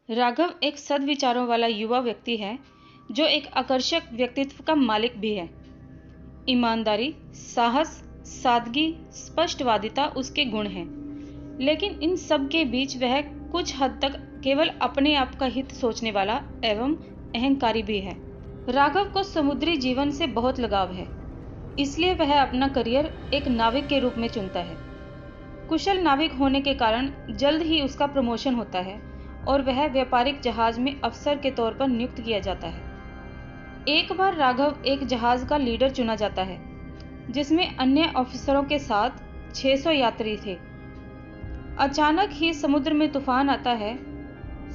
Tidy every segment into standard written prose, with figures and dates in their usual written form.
राघव एक सद्विचारों वाला युवा व्यक्ति है जो एक आकर्षक व्यक्तित्व का मालिक भी है। ईमानदारी, साहस, सादगी, स्पष्टवादिता उसके गुण हैं, लेकिन इन सब के बीच वह कुछ हद तक केवल अपने आप का हित सोचने वाला एवं अहंकारी भी है। राघव को समुद्री जीवन से बहुत लगाव है, इसलिए वह अपना करियर एक नाविक के रूप में चुनता है। कुशल नाविक होने के कारण जल्द ही उसका प्रमोशन होता है और वह व्यापारिक जहाज में अफसर के तौर पर नियुक्त किया जाता है। एक बार राघव एक जहाज का लीडर चुना जाता है, जिसमें अन्य अफसरों के साथ 600 यात्री थे। अचानक ही समुद्र में तूफान आता है।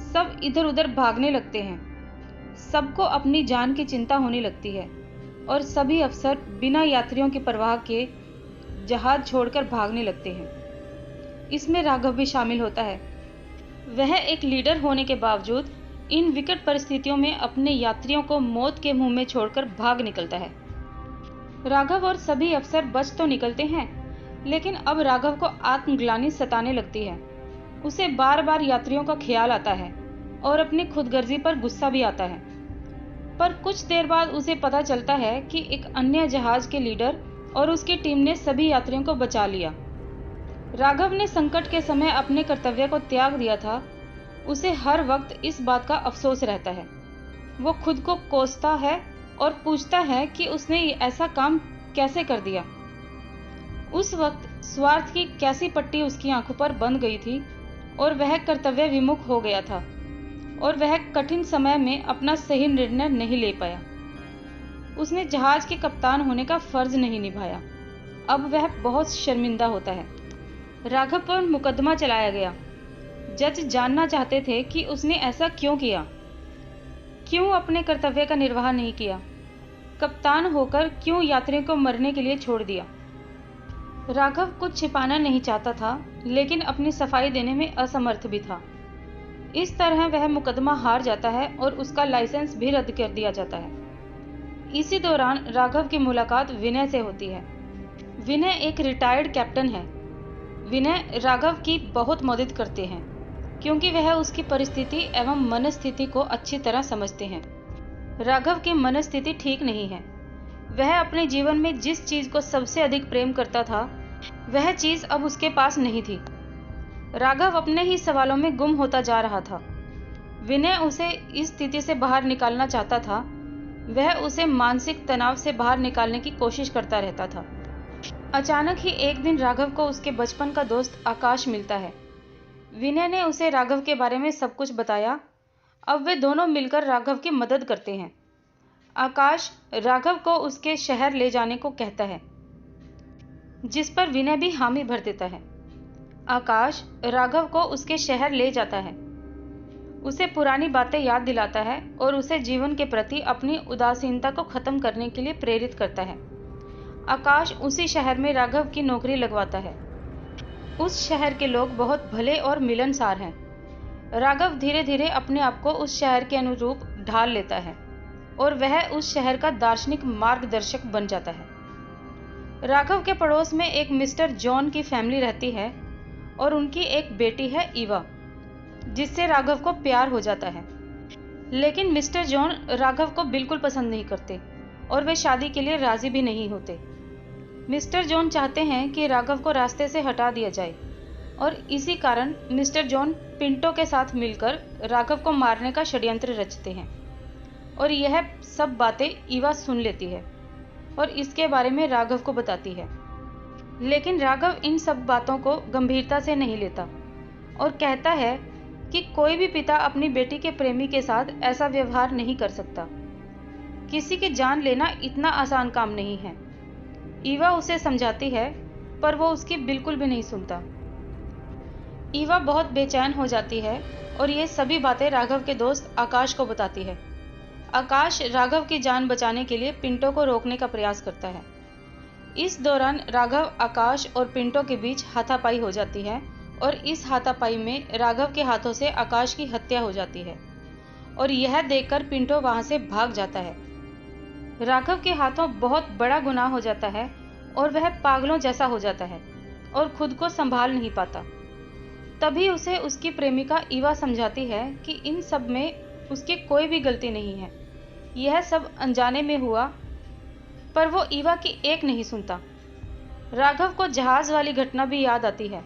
सब इधर उधर भागने लगते हैं। सबको अपनी जान की चिंता होने लगती है और सभी अफसर बिना यात्रियों की परवाह के जहाज छोड़कर भागने लगते हैं। इसमें राघव भी शामिल होता है। वह एक लीडर होने के बावजूद इन विकट परिस्थितियों में अपने यात्रियों को मौत के मुंह में छोड़कर भाग निकलता है। राघव और सभी अफसर बच तो निकलते हैं, लेकिन अब राघव को आत्मग्लानि सताने लगती है। उसे बार बार यात्रियों का ख्याल आता है और अपनी खुदगर्जी पर गुस्सा भी आता है। पर कुछ देर बाद उसे पता चलता है कि एक अन्य जहाज के लीडर और उसकी टीम ने सभी यात्रियों को बचा लिया। राघव ने संकट के समय अपने कर्तव्य को त्याग दिया था। उसे हर वक्त इस बात का अफसोस रहता है। वो खुद को कोसता है और पूछता है कि उसने ऐसा काम कैसे कर दिया। उस वक्त स्वार्थ की कैसी पट्टी उसकी आंखों पर बंध गई थी और वह कर्तव्य विमुख हो गया था और वह कठिन समय में अपना सही निर्णय नहीं ले पाया। उसने जहाज के कप्तान होने का फर्ज नहीं निभाया। अब वह बहुत शर्मिंदा होता है। राघव पर मुकदमा चलाया गया। जज जानना चाहते थे कि उसने ऐसा क्यों किया, क्यों अपने कर्तव्य का निर्वाह नहीं किया, कप्तान होकर क्यों यात्रियों को मरने के लिए छोड़ दिया। राघव कुछ छिपाना नहीं चाहता था, लेकिन अपनी सफाई देने में असमर्थ भी था। इस तरह वह मुकदमा हार जाता है और उसका लाइसेंस भी रद्द कर दिया जाता है। इसी दौरान राघव की मुलाकात विनय से होती है। विनय एक रिटायर्ड कैप्टन है। विनय राघव की बहुत मदद करते हैं क्योंकि वह उसकी परिस्थिति एवं मनस्थिति को अच्छी तरह समझते हैं। राघव की मनस्थिति ठीक नहीं है। वह अपने जीवन में जिस चीज को सबसे अधिक प्रेम करता था, वह चीज अब उसके पास नहीं थी। राघव अपने ही सवालों में गुम होता जा रहा था। विनय उसे इस स्थिति से बाहर निकालना चाहता था। वह उसे मानसिक तनाव से बाहर निकालने की कोशिश करता रहता था। अचानक ही एक दिन राघव को उसके बचपन का दोस्त आकाश मिलता है। विनय ने उसे राघव के बारे में सब कुछ बताया। अब वे दोनों मिलकर राघव की मदद करते हैं। आकाश राघव को उसके शहर ले जाने को कहता है, जिस पर विनय भी हामी भर देता है। आकाश राघव को उसके शहर ले जाता है, उसे पुरानी बातें याद दिलाता है और उसे जीवन के प्रति अपनी उदासीनता को खत्म करने के लिए प्रेरित करता है। आकाश उसी शहर में राघव की नौकरी लगवाता है। उस शहर के लोग बहुत भले और मिलनसार हैं। राघव धीरे धीरे अपने आप को उस शहर के अनुरूप ढाल लेता है और वह उस शहर का दार्शनिक मार्गदर्शक बन जाता है। राघव के पड़ोस में एक मिस्टर जॉन की फैमिली रहती है और उनकी एक बेटी है ईवा, जिससे राघव को प्यार हो जाता है। लेकिन मिस्टर जॉन राघव को बिल्कुल पसंद नहीं करते और वे शादी के लिए राजी भी नहीं होते। मिस्टर जॉन चाहते हैं कि राघव को रास्ते से हटा दिया जाए और इसी कारण मिस्टर जॉन पिंटो के साथ मिलकर राघव को मारने का षड्यंत्र रचते हैं और यह सब बातें ईवा सुन लेती है और इसके बारे में राघव को बताती है। लेकिन राघव इन सब बातों को गंभीरता से नहीं लेता और कहता है कि कोई भी पिता अपनी बेटी के प्रेमी के साथ ऐसा व्यवहार नहीं कर सकता। किसी की जान लेना इतना आसान काम नहीं है। ईवा उसे समझाती है, पर वो उसकी बिल्कुल भी नहीं सुनता। ईवा बहुत बेचैन हो जाती है और ये सभी बातें राघव के दोस्त आकाश को बताती है। आकाश राघव की जान बचाने के लिए पिंटो को रोकने का प्रयास करता है। इस दौरान राघव, आकाश और पिंटो के बीच हाथापाई हो जाती है और इस हाथापाई में राघव के हाथों से आकाश की हत्या हो जाती है और यह देखकर पिंटो वहां से भाग जाता है। राघव के हाथों बहुत बड़ा गुनाह हो जाता है और वह पागलों जैसा हो जाता है और खुद को संभाल नहीं पाता। तभी उसे उसकी प्रेमिका ईवा समझाती है कि इन सब में उसकी कोई भी गलती नहीं है, यह सब अनजाने में हुआ। पर वो ईवा की एक नहीं सुनता। राघव को जहाज वाली घटना भी याद आती है।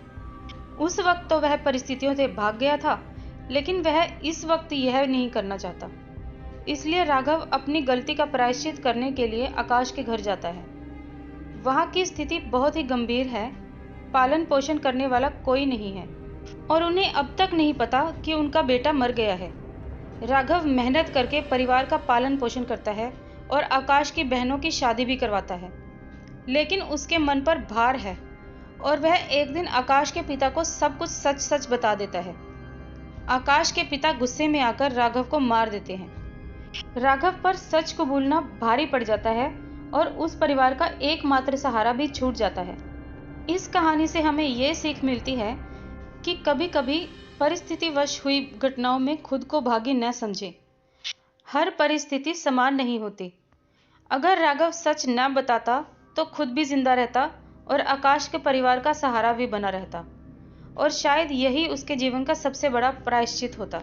उस वक्त तो वह परिस्थितियों से भाग गया था, लेकिन वह इस वक्त यह नहीं करना चाहता। इसलिए राघव अपनी गलती का प्रायश्चित करने के लिए आकाश के घर जाता है। वहां की स्थिति बहुत ही गंभीर है। पालन पोषण करने वाला कोई नहीं है और उन्हें अब तक नहीं पता कि उनका बेटा मर गया है। राघव मेहनत करके परिवार का पालन पोषण करता है और आकाश की बहनों की शादी भी करवाता है, लेकिन उसके मन पर भार है और वह एक दिन आकाश के पिता को सब कुछ सच सच बता देता है। आकाश के पिता गुस्से में आकर राघव को मार देते हैं। राघव पर सच को बोलना भारी पड़ जाता है और उस परिवार का एकमात्र सहारा भी छूट जाता है। इस कहानी से हमें ये सीख मिलती है कि कभी कभी परिस्थितिवश हुई घटनाओं में खुद को भागी न समझें। हर परिस्थिति समान नहीं होती। अगर राघव सच न बताता तो खुद भी जिंदा रहता और आकाश के परिवार का सहारा भी बना रहता, और शायद यही उसके जीवन का सबसे बड़ा प्रायश्चित होता।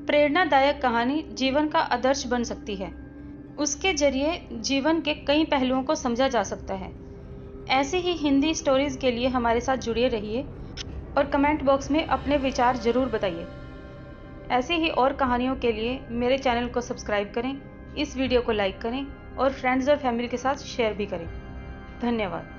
प्रेरणादायक कहानी जीवन का आदर्श बन सकती है। उसके जरिए जीवन के कई पहलुओं को समझा जा सकता है। ऐसे ही हिंदी स्टोरीज के लिए हमारे साथ जुड़े रहिए और कमेंट बॉक्स में अपने विचार जरूर बताइए। ऐसे ही और कहानियों के लिए मेरे चैनल को सब्सक्राइब करें, इस वीडियो को लाइक करें और फ्रेंड्स और फैमिली के साथ शेयर भी करें। धन्यवाद।